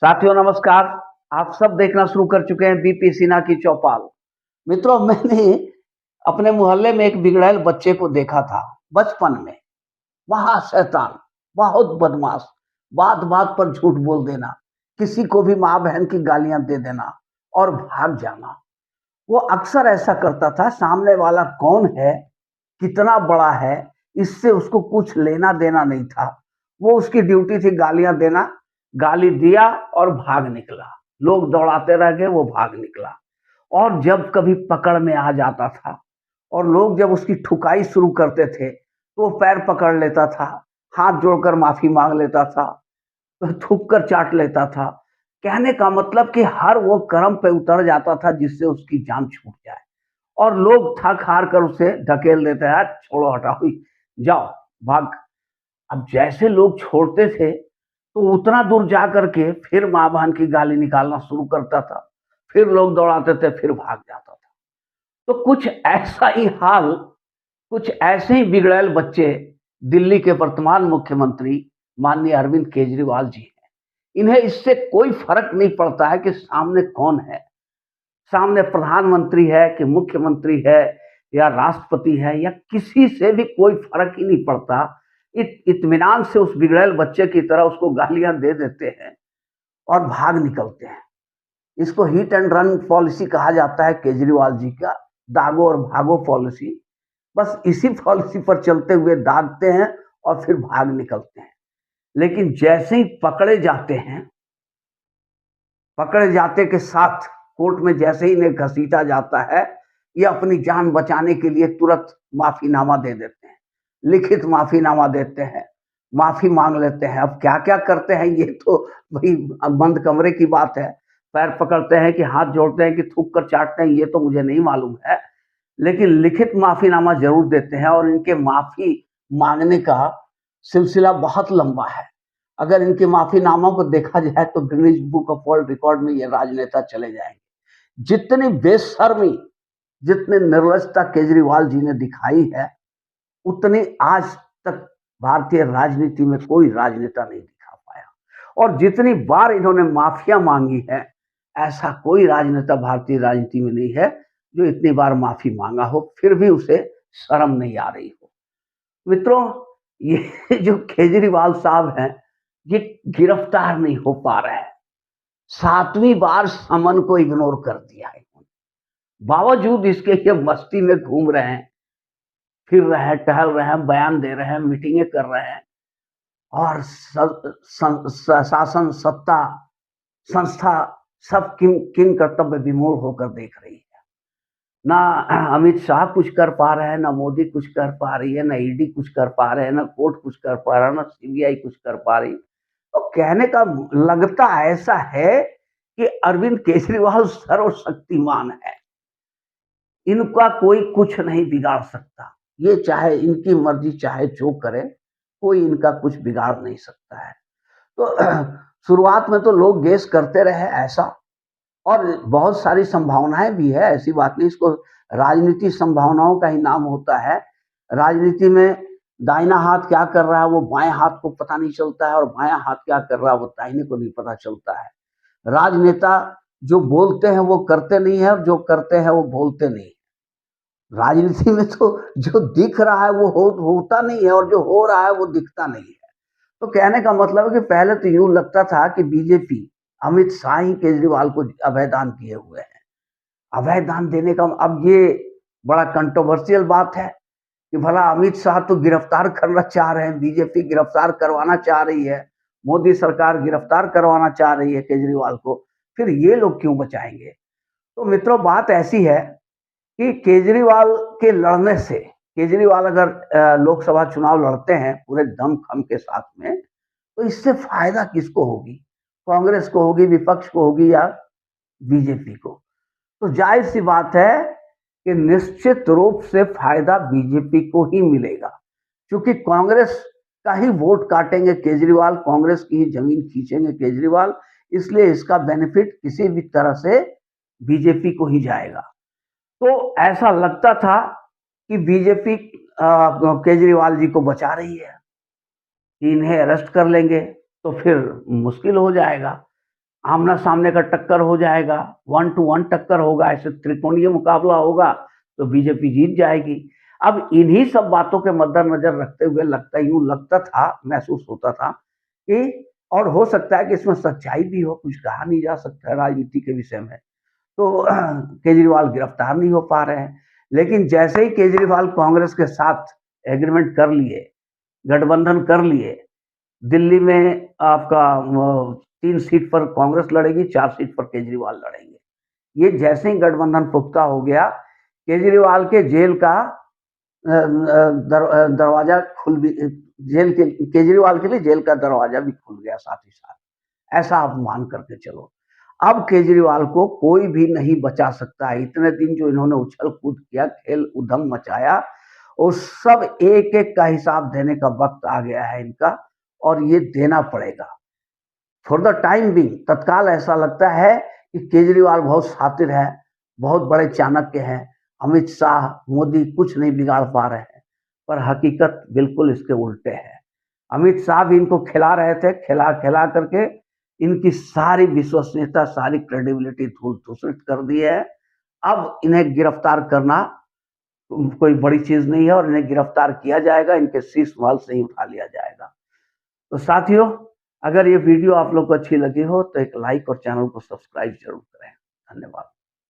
साथियों नमस्कार। आप सब देखना शुरू कर चुके हैं बीपी सिन्हा की चौपाल। मित्रों, मैंने अपने मोहल्ले में एक बिगड़ैल बच्चे को देखा था बचपन में। महा शैतान, बहुत बदमाश, बात-बात पर झूठ बोल देना, किसी को भी माँ-बहन की गालियाँ दे देना और भाग जाना। वो अक्सर ऐसा करता था, सामने वाला कौन है, कितना बड़ा है, इससे उसको कुछ लेना-देना नहीं था। वो उसकी ड्यूटी थी गालियाँ देना, गाली दिया और भाग निकला। लोग दौड़ाते रह गए, वो भाग निकला। और जब कभी पकड़ में आ जाता था और लोग जब उसकी ठुकाई शुरू करते थे, तो वो पैर पकड़ लेता था, हाथ जोड़कर माफ़ी माँग लेता था, थूक कर चाट लेता था। कहने का मतलब कि हर वो कर्म पे उतर जाता था जिससे उसकी जान छूट जाए। और लोग थक हार कर उसे ढकेल देते हैं, छोड़ो हटाओ ही, जाओ भाग। अब जैसे लोग छोड़ते थे तो उतना दूर जा करके फिर माँ बहन की गाली निकालना शुरू करता था, फिर लोग दौड़ाते थे, फिर भाग जाता था। तो कुछ ऐसे ही बिगड़ैल बच्चे दिल्ली के वर्तमान मुख्यमंत्री माननीय अरविंद केजरीवाल जी हैं। इन्हें इससे कोई फर्क नहीं पड़ता है कि सामने कौन है, सामने प्रधानमंत्री है कि मुख्यमंत्री है या राष्ट्रपति है, या किसी से भी कोई फर्क ही नहीं पड़ता। इत्मीनान से उस बिगड़ैल बच्चे की तरह उसको गालियां दे देते हैं और भाग निकलते हैं। इसको हिट एंड रन पॉलिसी कहा जाता है केजरीवाल जी का, दागो और भागो पॉलिसी। बस इसी पॉलिसी पर चलते हुए दागते हैं और फिर भाग निकलते हैं। लेकिन जैसे ही पकड़े जाते के साथ कोर्ट में जैसे ही इन्हें घसीटा जाता है, ये अपनी जान बचाने के लिए तुरंत माफीनामा दे देते हैं, लिखित माफीनामा देते हैं, माफी मांग लेते हैं। अब क्या क्या करते हैं ये तो भाई बंद कमरे की बात है। पैर पकड़ते हैं कि हाथ जोड़ते हैं कि थूक कर चाटते हैं, ये तो मुझे नहीं मालूम है। लेकिन लिखित माफीनामा जरूर देते हैं और इनके माफी मांगने का सिलसिला बहुत लंबा है। अगर इनके माफीनामों को देखा जाए तो Guinness book of world record में ये राजनेता चले जाएंगे। जितनी बेशर्मी, जितनी निर्लजता केजरीवाल जी ने दिखाई है, उतनी आज तक भारतीय राजनीति में कोई राजनेता नहीं दिखा पाया। और जितनी बार इन्होंने माफिया मांगी है, ऐसा कोई राजनेता भारतीय राजनीति में नहीं है जो इतनी बार माफी मांगा हो फिर भी उसे शर्म नहीं आ रही हो। मित्रों, ये जो केजरीवाल साहब हैं, ये गिरफ्तार नहीं हो पा रहे हैं। सातवीं बार समन को इग्नोर कर दिया है इन्होंने। बावजूद इसके ये मस्ती में घूम रहे हैं, फिर रहे हैं, टहल रहे हैं, बयान दे रहे हैं, मीटिंगें कर रहे हैं और शासन सत्ता संस्था सब किन किन कर्तव्य विमूढ़ होकर देख रही है। ना अमित शाह कुछ कर पा रहे हैं, ना मोदी कुछ कर पा रही है, ना ईडी कुछ कर पा रहे हैं, ना कोर्ट कुछ कर पा रहा है, ना सीबीआई कुछ कर पा रही। तो कहने का लगता ऐसा है कि अरविंद केजरीवाल सर्वशक्तिमान है, इनका कोई कुछ नहीं बिगाड़ सकता। ये चाहे इनकी मर्जी चाहे जो करे, कोई इनका कुछ बिगाड़ नहीं सकता है। तो शुरुआत में तो लोग गेस करते रहे ऐसा, और बहुत सारी संभावनाएं भी है, ऐसी बात नहीं। इसको राजनीति संभावनाओं का ही नाम होता है। राजनीति में दाहिना हाथ क्या कर रहा है वो बाएं हाथ को पता नहीं चलता है, और बायां हाथ क्या कर रहा है वो दाहिने को नहीं पता चलता है। राजनेता जो बोलते हैं वो करते नहीं है, और जो करते हैं वो बोलते नहीं। राजनीति में तो जो दिख रहा है वो होता नहीं है, और जो हो रहा है वो दिखता नहीं है। तो कहने का मतलब है कि पहले तो यूं लगता था कि बीजेपी, अमित शाह ही केजरीवाल को अभय दान दिए हुए हैं। अभय दान देने का अब ये बड़ा कंट्रोवर्शियल बात है कि भला अमित शाह तो गिरफ्तार करना चाह रहे हैं, बीजेपी गिरफ्तार करवाना चाह रही है, मोदी सरकार गिरफ्तार करवाना चाह रही है केजरीवाल को, फिर ये लोग क्यों बचाएंगे? तो मित्रों, बात ऐसी है कि केजरीवाल के लड़ने से, केजरीवाल अगर लोकसभा चुनाव लड़ते हैं पूरे दम-खम के साथ में, तो इससे फायदा किसको होगी? कांग्रेस को होगी, विपक्ष को होगी, या बीजेपी को? तो जाहिर-सी बात है कि निश्चित रूप से फायदा बीजेपी को ही मिलेगा, क्योंकि कांग्रेस का ही वोट काटेंगे केजरीवाल, कांग्रेस की ही जमीन खींचेंगे केजरीवाल, इसलिए इसका बेनिफिट किसी भी तरह से बीजेपी को ही जाएगा। तो ऐसा लगता था कि बीजेपी केजरीवाल जी को बचा रही है कि इन्हें अरेस्ट कर लेंगे तो फिर मुश्किल हो जाएगा। आमना सामने का टक्कर हो जाएगा, 1 टू 1 टक्कर होगा, ऐसे त्रिकोणीय मुकाबला होगा तो बीजेपी जीत जाएगी। अब इन्हीं सब बातों के मद्देनजर रखते हुए लगता था, महसूस होता था कि और हो सकता है कि इसमें सच्चाई भी हो, कुछ कहा नहीं जा सकता है राजनीति के विषय में। तो केजरीवाल गिरफ्तार नहीं हो पा रहे हैं। लेकिन जैसे ही केजरीवाल कांग्रेस के साथ एग्रीमेंट कर लिए, गठबंधन कर लिए, दिल्ली में आपका 3 सीट पर कांग्रेस लड़ेगी, 4 सीट पर केजरीवाल लड़ेंगे। ये जैसे ही गठबंधन पुख्ता हो गया, केजरीवाल के जेल का दरवाजा खुल भी जेल के केजरीवाल के लिए जेल का दरवाजा भी खुल गया साथ ही साथ। ऐसा आप मान करके चलो। अब केजरीवाल को कोई भी नहीं बचा सकता है। इतने दिन जो इन्होंने उछल-कूद किया, खेल उधम मचाया, वो सब एक-एक का हिसाब देने का वक़्त आ गया है इनका और ये देना पड़ेगा। फॉर द टाइम बीइंग तत्काल ऐसा लगता है कि केजरीवाल बहुत शातिर है, बहुत बड़े चाणक्य हैं, अमित शाह, मोदी कुछ नहीं बिगाड़ पा रहे हैं, पर हकीकत बिल्कुल इसके उल्टे है। अमित शाह भी इनको खिला रहे थे, खिला-खिला करके इनकी सारी विश्वसनीयता, सारी क्रेडिबिलिटी धूल-धूसरित कर दी है। अब इन्हें गिरफ्तार करना कोई बड़ी चीज़ नहीं है और इन्हें गिरफ्तार किया जाएगा, इनके शीश महल से ही उठा लिया जाएगा। तो साथियों, अगर ये वीडियो आप लोग को अच्छी लगी हो तो एक लाइक और चैनल को सब्सक्राइब ज़रूर करें। धन्यवाद।